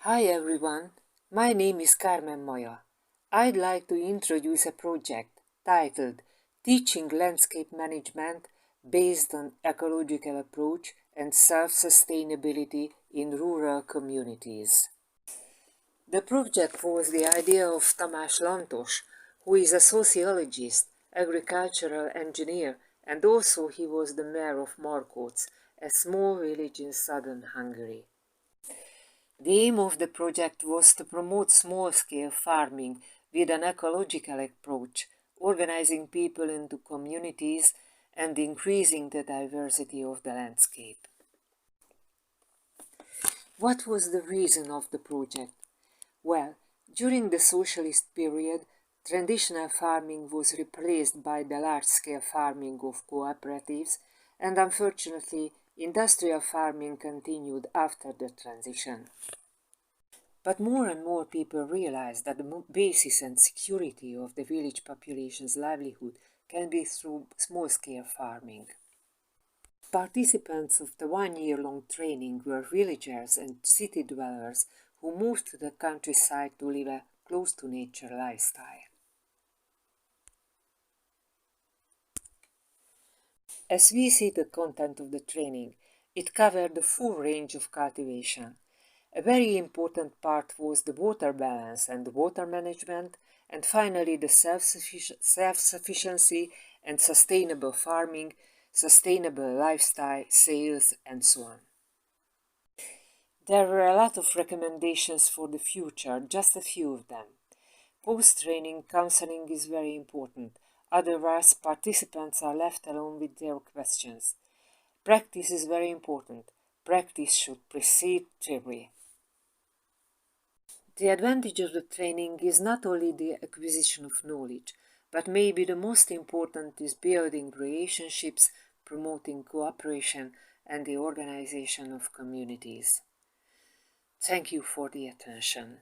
Hi everyone, my name is Carmen Malya. I'd like to introduce a project titled Teaching Landscape Management based on Ecological Approach and Self-Sustainability in Rural Communities. The project was the idea of Tamás Lantos, who is a sociologist, agricultural engineer, and also he was the mayor of Markóc, a small village in southern Hungary. The aim of the project was to promote small-scale farming with an ecological approach, organizing people into communities and increasing the diversity of the landscape. What was the reason of the project? Well, during the socialist period, traditional farming was replaced by the large-scale farming of cooperatives, and unfortunately, industrial farming continued after the transition. But more and more people realize that the basis and security of the village population's livelihood can be through small-scale farming. Participants of the one-year-long training were villagers and city dwellers who moved to the countryside to live a close-to-nature lifestyle. As we see the content of the training, it covered the full range of cultivation. A very important part was the water balance and the water management, and finally the self-sufficiency and sustainable farming, sustainable lifestyle, sales, and so on. There were a lot of recommendations for the future, just a few of them. Post-training counseling is very important, otherwise participants are left alone with their questions. Practice is very important. Practice should precede theory. The advantage of the training is not only the acquisition of knowledge, but maybe the most important is building relationships, promoting cooperation, and the organization of communities. Thank you for the attention.